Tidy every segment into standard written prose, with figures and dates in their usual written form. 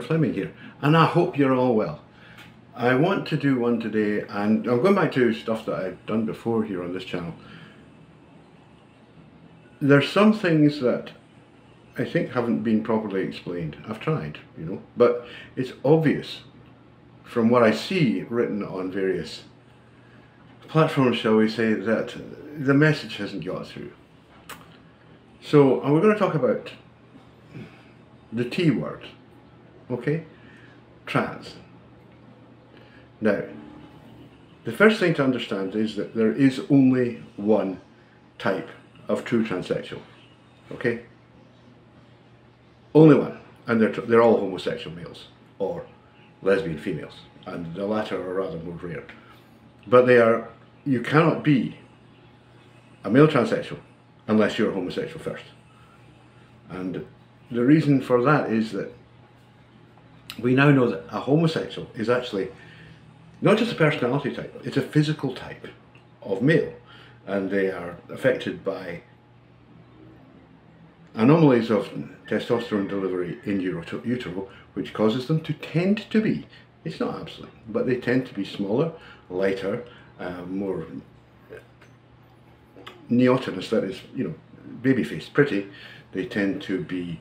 Fleming here, and I hope you're all well. I want to do one today, and I'm going back to stuff that I've done before here on this channel. There's some things that I think haven't been properly explained. I've tried, you know, but it's obvious from what I see written on various platforms, shall we say, that the message hasn't got through. So we're going to talk about the T word, okay? Trans. Now, the first thing to understand is that there is only one type of true transsexual, okay? Only one, and they're all homosexual males or lesbian females, and the latter are rather more rare. But you cannot be a male transsexual unless you're homosexual first. And the reason for that is that we now know that a homosexual is actually not just a personality type, it's a physical type of male, and they are affected by anomalies of testosterone delivery in utero, which causes them to tend to be, it's not absolute, but they tend to be smaller, lighter, more neotenous, that is, you know, baby-faced, pretty. They tend to be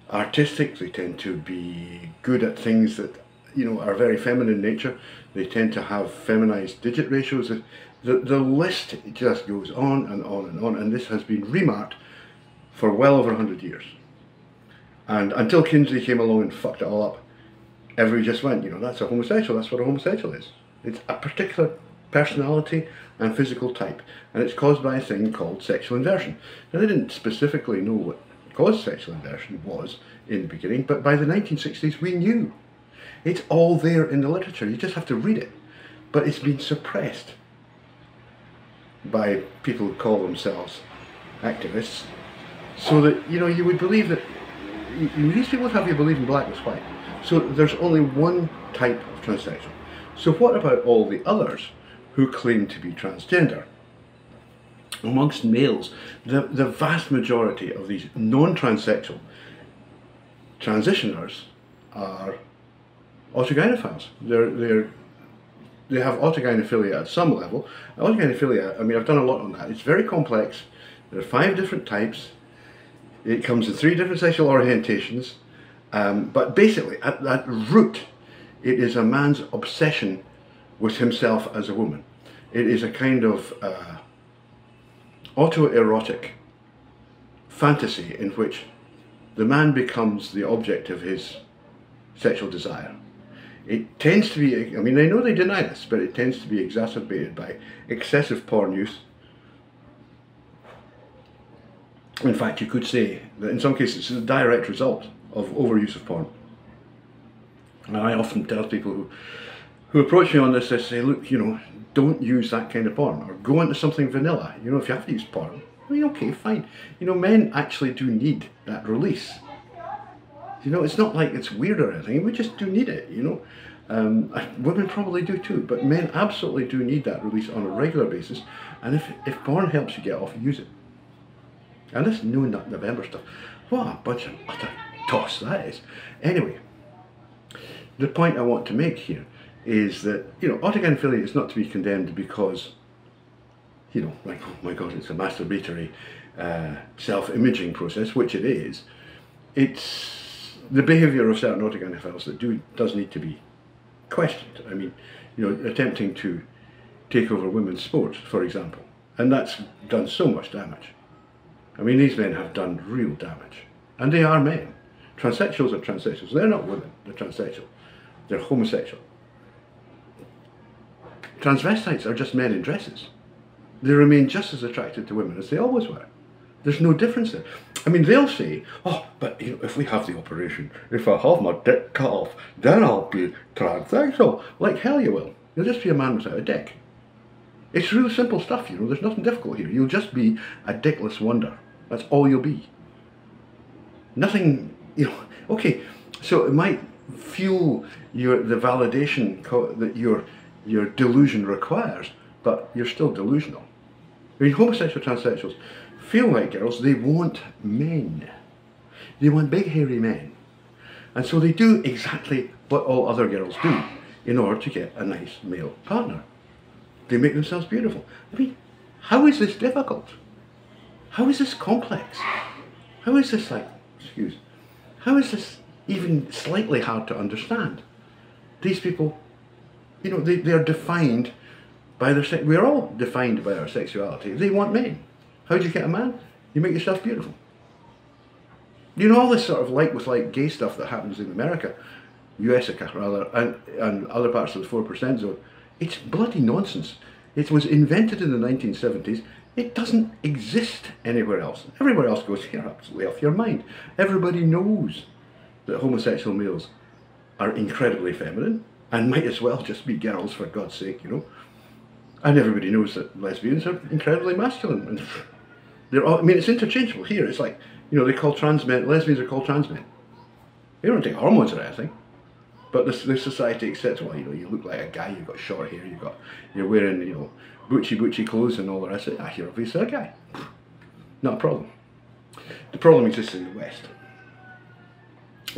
artistic, they tend to be good at things that, you know, are very feminine in nature. They tend to have feminized digit ratios. The list just goes on and on and on, and this has been remarked for well over 100 years. And until Kinsey came along and fucked it all up, everybody just went, you know, that's a homosexual, that's what a homosexual is. It's a particular personality and physical type, and it's caused by a thing called sexual inversion. Now, they didn't specifically know what caused sexual inversion was in the beginning, but by the 1960s we knew. It's all there in the literature, you just have to read it. But it's been suppressed by people who call themselves activists, so that, you know, you would believe that these people have you believe in black is white. So there's only one type of transsexual. So what about all the others who claim to be transgender? Amongst males, the vast majority of these non-transsexual transitioners are autogynephiles. They have autogynephilia at some level. Autogynephilia, I mean, I've done a lot on that. It's very complex. There are 5 different types. It comes in 3 different sexual orientations. But basically, at root, it is a man's obsession with himself as a woman. It is a kind of autoerotic fantasy in which the man becomes the object of his sexual desire. It tends to be, I mean, I know they deny this, but it tends to be exacerbated by excessive porn use. In fact, you could say that in some cases it's a direct result of overuse of porn. And I often tell people who approach me on this, I say, look, you know, don't use that kind of porn, or go into something vanilla. You know, if you have to use porn, I mean, okay, fine. You know, men actually do need that release. You know, it's not like it's weird or anything, we just do need it, you know. Women probably do too, but men absolutely do need that release on a regular basis, and if porn helps you get off, use it. And this No Nut November stuff, what a bunch of utter toss that is. Anyway, the point I want to make here is that, you know, autogynephilia is not to be condemned because, you know, like, oh my god, it's a masturbatory self-imaging process, which it is. It's the behaviour of certain autogynephiles that does need to be questioned. I mean, you know, attempting to take over women's sports, for example, and that's done so much damage. I mean, these men have done real damage, and they are men. Transsexuals are transsexuals. They're not women, they're transsexual. They're homosexual. Transvestites are just men in dresses. They remain just as attracted to women as they always were. There's no difference there. I mean, they'll say, oh, but you know, if we have the operation, if I have my dick cut off, then I'll be transsexual. Like hell you will. You'll just be a man without a dick. It's really simple stuff, you know, there's nothing difficult here. You'll just be a dickless wonder. That's all you'll be. Nothing, you know, okay, so it might fuel the validation that your delusion requires, but you're still delusional. I mean, homosexual transsexuals feel like girls, they want men. They want big hairy men. And so they do exactly what all other girls do in order to get a nice male partner. They make themselves beautiful. I mean, how is this difficult? How is this complex? How is this how is this even slightly hard to understand? These people, you know, they are defined by their we're all defined by our sexuality. They want men. How do you get a man? You make yourself beautiful. You know, all this sort of like with like gay stuff that happens in America, USica rather, and other parts of the 4% zone, it's bloody nonsense. It was invented in the 1970s. It doesn't exist anywhere else. Everywhere else goes, you're absolutely off your mind. Everybody knows that homosexual males are incredibly feminine and might as well just be girls, for God's sake, you know. And everybody knows that lesbians are incredibly masculine. And they're all, I mean, it's interchangeable here. It's like, you know, they call trans men, lesbians are called trans men. They don't take hormones or anything. But the society accepts, well, you know, you look like a guy, you've got short hair, you're wearing, you know, butchy clothes and all the rest of it. You're obviously a guy. Not a problem. The problem exists in the West.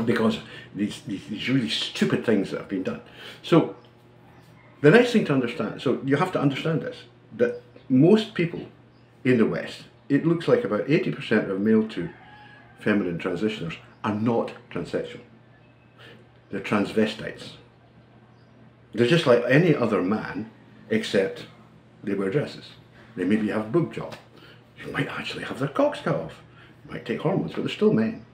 Because these really stupid things that have been done. So, the next thing to understand, so you have to understand this, that most people in the West, it looks like about 80% of male to feminine transitioners are not transsexual. They're transvestites. They're just like any other man, except they wear dresses. They maybe have a boob job. They might actually have their cocks cut off. They might take hormones, but they're still men.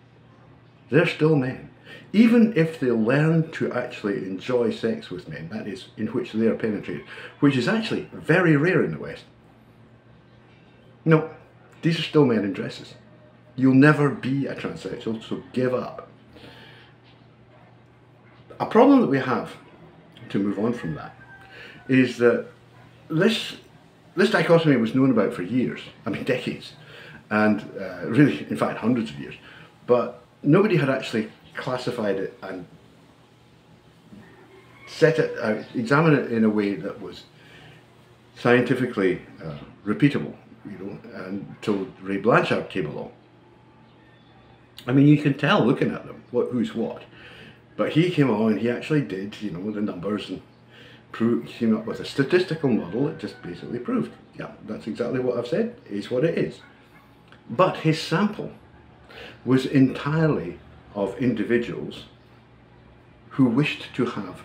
They're still men. Even if they learn to actually enjoy sex with men, that is, in which they are penetrated, which is actually very rare in the West. No, these are still men in dresses. You'll never be a transsexual, so give up. A problem that we have, to move on from that, is that this dichotomy was known about for years, I mean decades, and really, in fact, hundreds of years, but nobody had actually classified it and set it out, examined it in a way that was scientifically repeatable, you know, until Ray Blanchard came along. I mean, you can tell looking at them who's what. But he came along and he actually did, you know, the numbers and came up with a statistical model that just basically proved, yeah, that's exactly what I've said, is what it is. But his sample was entirely of individuals who wished to have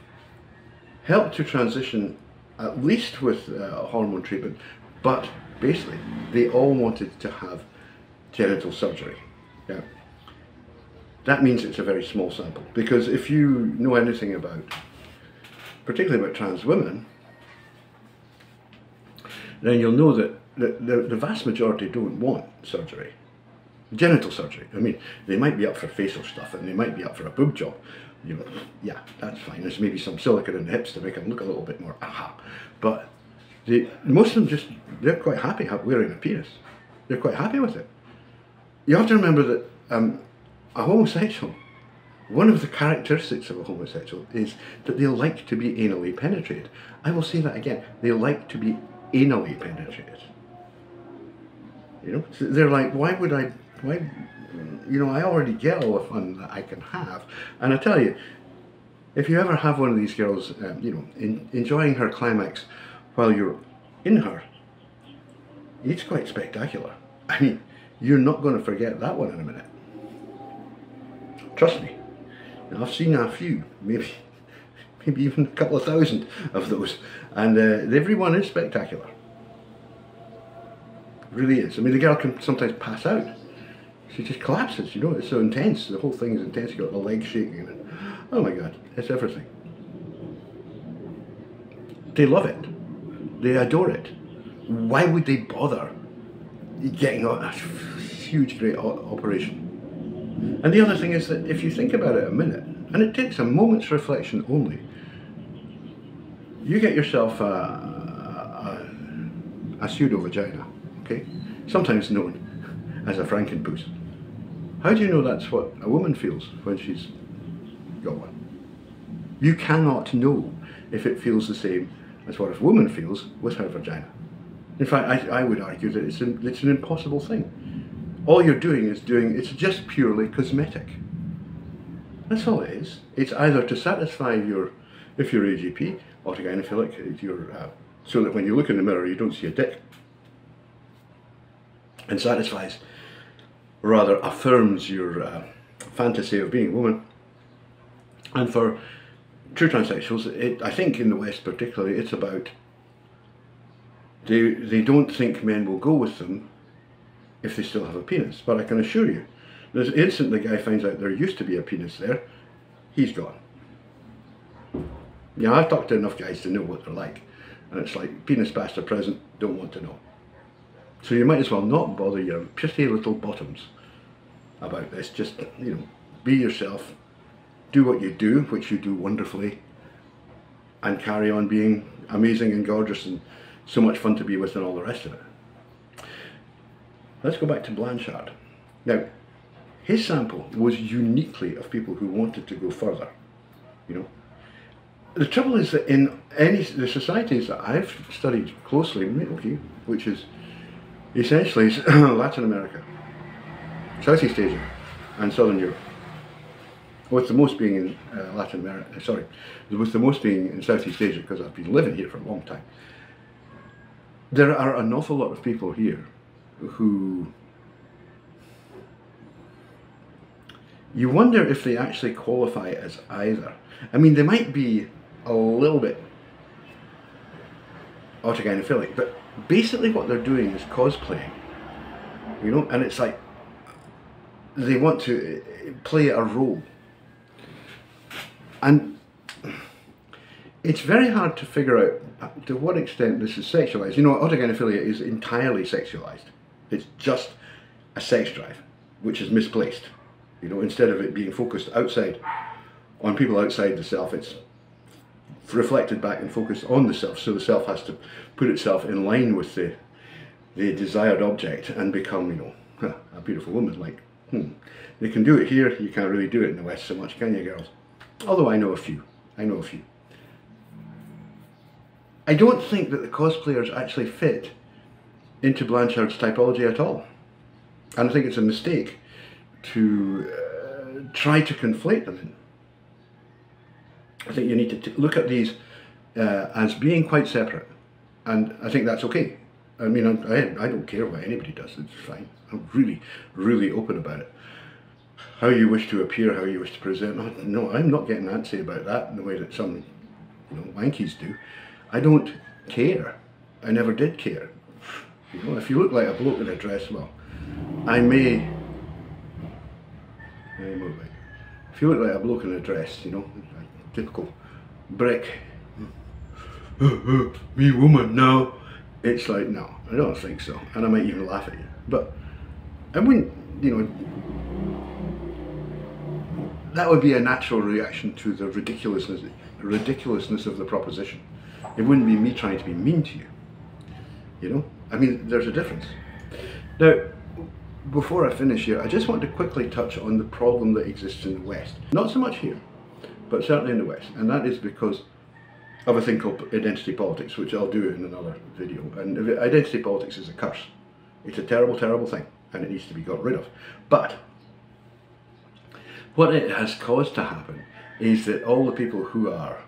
help to transition, at least with hormone treatment, but basically they all wanted to have genital surgery. Yeah. That means it's a very small sample, because if you know anything about, particularly about trans women, then you'll know that the vast majority don't want surgery, genital surgery. I mean, they might be up for facial stuff and they might be up for a boob job. You know, yeah, that's fine. There's maybe some silicone in the hips to make them look a little bit more aha. But most of them they're quite happy wearing a penis. They're quite happy with it. You have to remember that a homosexual, one of the characteristics of a homosexual is that they like to be anally penetrated. I will say that again, they like to be anally penetrated. You know, so they're like, why, you know, I already get all the fun that I can have. And I tell you, if you ever have one of these girls, you know, enjoying her climax while you're in her, it's quite spectacular. I mean, you're not going to forget that one in a minute. Trust me. I've seen a few, maybe even a couple of thousand of those, and every one is spectacular. It really is. I mean, the girl can sometimes pass out. She just collapses, you know, it's so intense. The whole thing is intense. You've got the legs shaking, and oh my God, it's everything. They love it. They adore it. Why would they bother getting a huge, great operation? And the other thing is that if you think about it a minute, and it takes a moment's reflection only, you get yourself a pseudo-vagina, okay? Sometimes known as a frankenpuss. How do you know that's what a woman feels when she's got one? You cannot know if it feels the same as what a woman feels with her vagina. In fact, I would argue that it's an impossible thing. All you're doing is it's just purely cosmetic. That's all it is. It's either to satisfy your, if you're AGP, autogynephilic, so that when you look in the mirror you don't see a dick, and satisfies, rather affirms your fantasy of being a woman. And for true transsexuals, I think in the West particularly, it's about they don't think men will go with them if they still have a penis. But I can assure you, the instant the guy finds out there used to be a penis there, he's gone. Yeah, I've talked to enough guys to know what they're like, and it's like penis past or present, don't want to know. So you might as well not bother your pretty little bottoms about this. Just, you know, be yourself, do what you do, which you do wonderfully, and carry on being amazing and gorgeous and so much fun to be with and all the rest of it. Let's go back to Blanchard. Now, his sample was uniquely of people who wanted to go further, you know. The trouble is that in the societies that I've studied closely, okay, which is essentially Latin America, Southeast Asia, and Southern Europe, with the most being in Latin America, sorry, with the most being in Southeast Asia, because I've been living here for a long time. There are an awful lot of people here who you wonder if they actually qualify as either. I mean, they might be a little bit autogynephilic, but basically what they're doing is cosplaying, you know, and it's like they want to play a role. And it's very hard to figure out to what extent this is sexualized. You know, autogynephilia is entirely sexualized. It's just a sex drive, which is misplaced. You know, instead of it being focused outside, on people outside the self, it's reflected back and focused on the self. So the self has to put itself in line with the desired object and become, you know, a beautiful woman. Like, they can do it here, you can't really do it in the West so much, can you, girls? Although I know a few. I know a few. I don't think that the cosplayers actually fit into Blanchard's typology at all. And I think it's a mistake to try to conflate them in. I think you need to look at these as being quite separate. And I think that's okay. I mean, I don't care what anybody does, it's fine. I'm really, really open about it. How you wish to appear, how you wish to present. No, I'm not getting antsy about that in the way that some, you know, wankies do. I don't care. I never did care. You know, if you look like a bloke in a dress, well, I may move it. If you look like a bloke in a dress, you know, a typical brick, me woman, no. It's like, no, I don't think so. And I might even laugh at you. But I wouldn't, you know, that would be a natural reaction to the ridiculousness of the proposition. It wouldn't be me trying to be mean to you. You know? I mean, there's a difference. Now, before I finish here, I just want to quickly touch on the problem that exists in the West. Not so much here, but certainly in the West. And that is because of a thing called identity politics, which I'll do in another video. And identity politics is a curse. It's a terrible, terrible thing, and it needs to be got rid of. But what it has caused to happen is that all the people who are,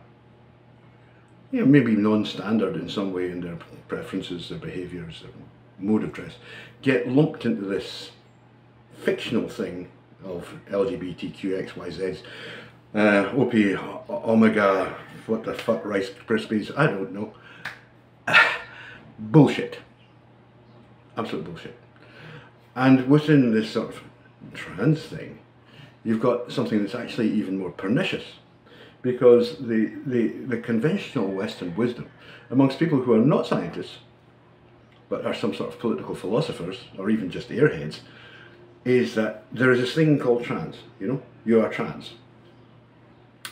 you know, maybe non-standard in some way in their preferences, their behaviours, their mode of dress, get lumped into this fictional thing of LGBTQXYZs, OP, Omega, what the fuck, Rice Krispies, I don't know. Bullshit. Absolute bullshit. And within this sort of trans thing, you've got something that's actually even more pernicious, because the conventional Western wisdom amongst people who are not scientists, but are some sort of political philosophers, or even just airheads, is that there is this thing called trans, you know, you are trans.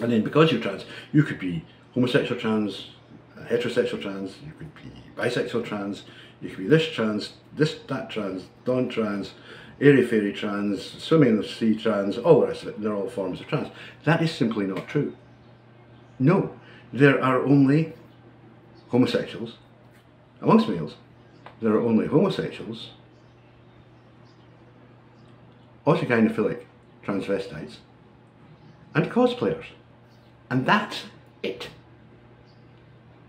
And then because you're trans, you could be homosexual trans, heterosexual trans, you could be bisexual trans, you could be this trans, this, that trans, non-trans, airy-fairy trans, swimming in the sea trans, all the rest of it. They're all forms of trans. That is simply not true. No, there are only homosexuals amongst males. There are only homosexuals, autogynephilic transvestites, and cosplayers. And that's it.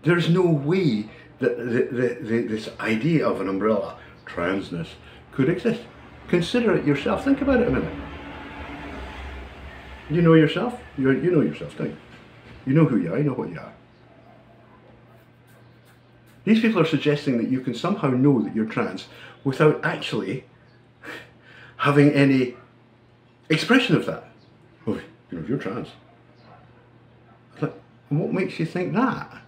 There's no way that this idea of an umbrella, transness, could exist. Consider it yourself. Think about it a minute. You know yourself? You know yourself, don't you? You know who you are, you know what you are. These people are suggesting that you can somehow know that you're trans without actually having any expression of that. Oh, you know, you're trans. Like, what makes you think that?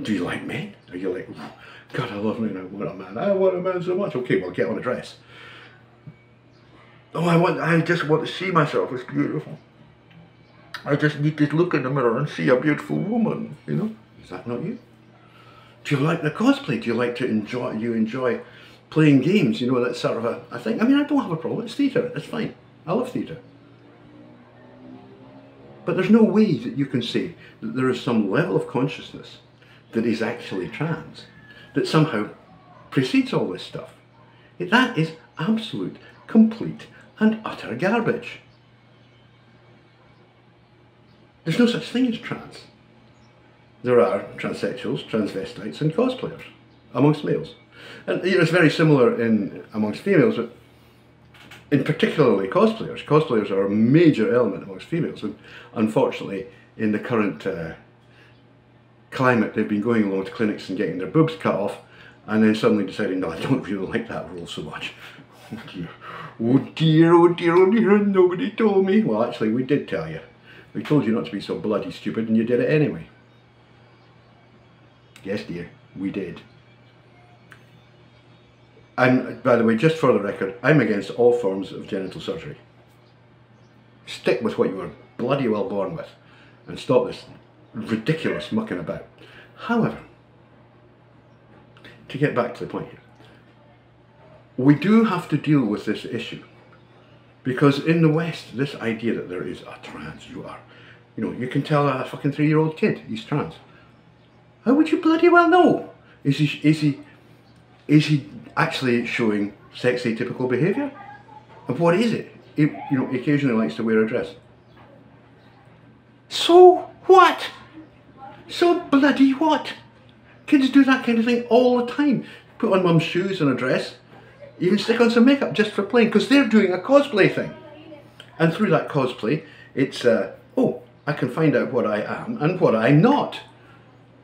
Do you like men? Are you like, oh, God, I love men, I want a man. I want a man so much. Okay, well, get on a dress. Oh, I just want to see myself as beautiful. I just need to look in the mirror and see a beautiful woman, you know? Is that not you? Do you like the cosplay? Do you like to enjoy playing games? You know, that's sort of a thing. I mean, I don't have a problem. It's theatre. It's fine. I love theatre. But there's no way that you can say that there is some level of consciousness that is actually trans, that somehow precedes all this stuff. That is absolute, complete and utter garbage. There's no such thing as trans. There are transsexuals, transvestites and cosplayers amongst males. And you know, it's very similar amongst females, but in particularly cosplayers. Cosplayers are a major element amongst females, and unfortunately in the current climate they've been going along to clinics and getting their boobs cut off and then suddenly deciding, no, I don't really like that role so much. Oh dear, oh dear, oh dear, oh dear, nobody told me. Well, actually we did tell you. We told you not to be so bloody stupid and you did it anyway. Yes dear, we did. And by the way, just for the record, I'm against all forms of genital surgery. Stick with what you were bloody well born with and stop this ridiculous mucking about. However, to get back to the point here, we do have to deal with this issue. Because in the West, this idea that there is a trans, you know, you can tell a fucking 3-year-old kid he's trans. How would you bloody well know? Is he actually showing sex atypical behaviour? And what is it? He occasionally likes to wear a dress. So what? So bloody what? Kids do that kind of thing all the time. Put on mum's shoes and a dress. You can stick on some makeup just for playing, because they're doing a cosplay thing. And through that cosplay, it's, oh, I can find out what I am and what I'm not.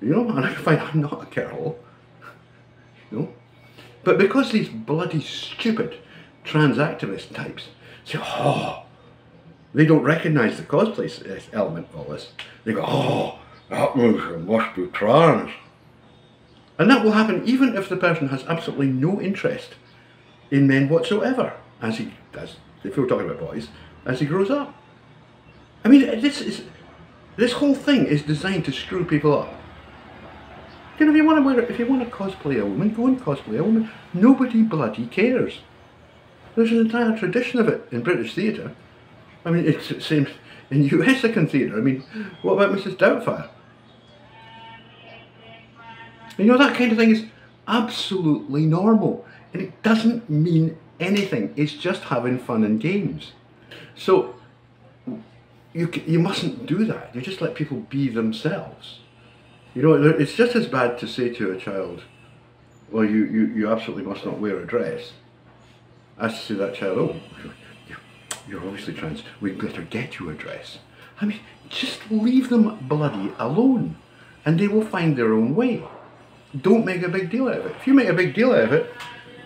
You know, and I can find I'm not a girl. You know? But because these bloody stupid trans activist types say, oh, they don't recognise the cosplay element of all this. They go, oh, that must be trans. And that will happen even if the person has absolutely no interest in men whatsoever, if we're talking about boys, as he grows up. I mean, this whole thing is designed to screw people up. You know, if you want to cosplay a woman, go and cosplay a woman. Nobody bloody cares. There's an entire tradition of it in British theatre. I mean, it's the same in US theatre. I mean, what about Mrs. Doubtfire? You know, that kind of thing is absolutely normal. And it doesn't mean anything. It's just having fun and games. So you mustn't do that. You just let people be themselves. You know, it's just as bad to say to a child, well, you absolutely must not wear a dress, as to say to that child, oh, you're obviously trans, we'd better get you a dress. I mean, just leave them bloody alone and they will find their own way. Don't make a big deal out of it. If you make a big deal out of it,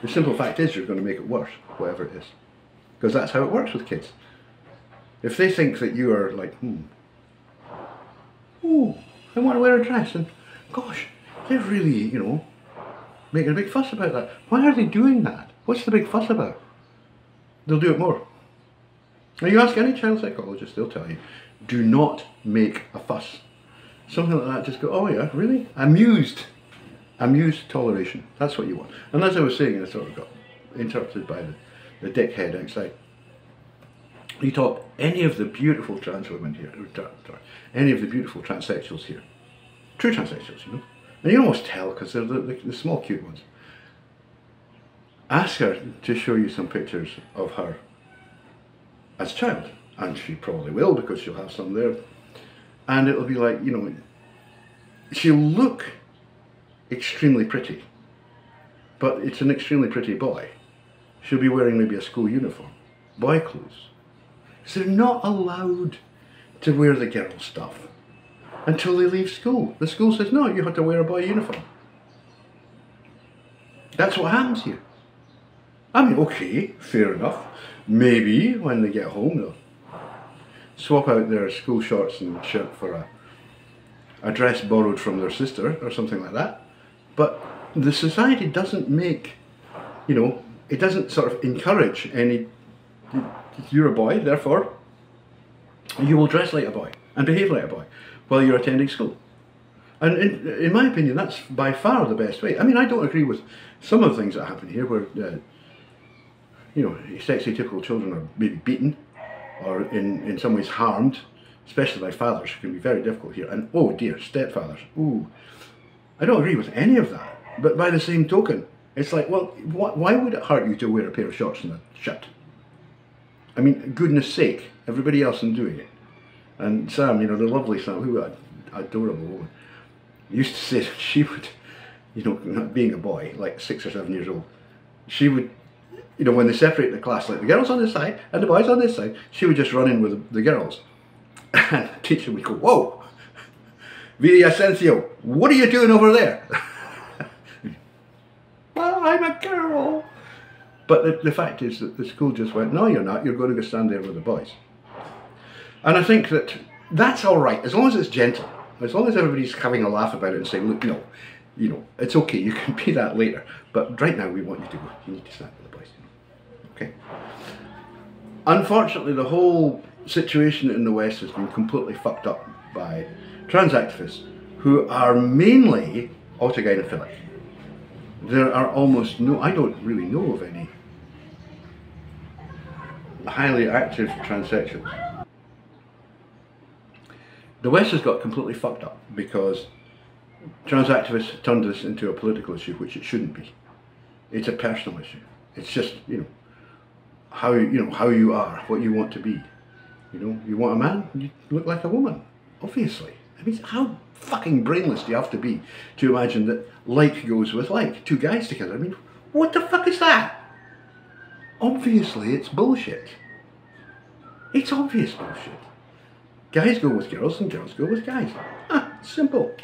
the simple fact is you're going to make it worse, whatever it is. Because that's how it works with kids. If they think that you are like, oh, I want to wear a dress, and gosh, they're really, you know, making a big fuss about that. Why are they doing that? What's the big fuss about? They'll do it more. Now you ask any child psychologist, they'll tell you, do not make a fuss. Something like that, just go, oh yeah, really? Amused toleration. That's what you want. And as I was saying, I sort of got interrupted by the dickhead outside. You talk any of the beautiful trans women here, any of the beautiful transsexuals here, true transsexuals, you know, and you can almost tell because they're the small cute ones. Ask her to show you some pictures of her as a child, and she probably will because she'll have some there, and it'll be like, you know, she'll look extremely pretty, but it's an extremely pretty boy. She'll be wearing maybe a school uniform, boy clothes. So they're not allowed to wear the girl stuff until they leave school. The school says, no, you have to wear a boy uniform. That's what happens here. I mean, okay, fair enough. Maybe when they get home they'll swap out their school shorts and shirt for a dress borrowed from their sister or something like that. But the society doesn't make, you know, it doesn't sort of encourage any, you're a boy, therefore you will dress like a boy and behave like a boy while you're attending school. And in my opinion, that's by far the best way. I mean, I don't agree with some of the things that happen here where, you know, sexually typical children are maybe beaten or in some ways harmed, especially by fathers, who can be very difficult here. And oh dear, stepfathers, ooh. I don't agree with any of that. But by the same token, it's like, well, why would it hurt you to wear a pair of shorts and a shirt? I mean, goodness sake, everybody else is doing it. And Sam, you know, the lovely Sam, who an adorable woman, used to say that she would, you know, not being a boy, like 6 or 7 years old, she would, you know, when they separate the class, like the girls on this side and the boys on this side, she would just run in with the girls. And the teacher would go, whoa, Villasencio, what are you doing over there? Well, I'm a girl. But the fact is that the school just went, no, you're not, you're going to go stand there with the boys. And I think that that's all right, as long as it's gentle, as long as everybody's having a laugh about it and saying, look, no, you know, it's okay, you can be that later, but right now we want you to go, you need to stand with the boys, okay? Unfortunately, the whole situation in the West has been completely fucked up by trans activists who are mainly autogynephilic. There are almost no, I don't really know of any highly active transsexuals. The West has got completely fucked up because trans activists turned this into a political issue, which it shouldn't be. It's a personal issue. It's just, you know, how you are, what you want to be. You know, you want a man, you look like a woman, obviously. I mean, how fucking brainless do you have to be to imagine that like goes with like, two guys together? I mean, what the fuck is that? Obviously, it's bullshit. It's obvious bullshit. Guys go with girls and girls go with guys. Ah, simple.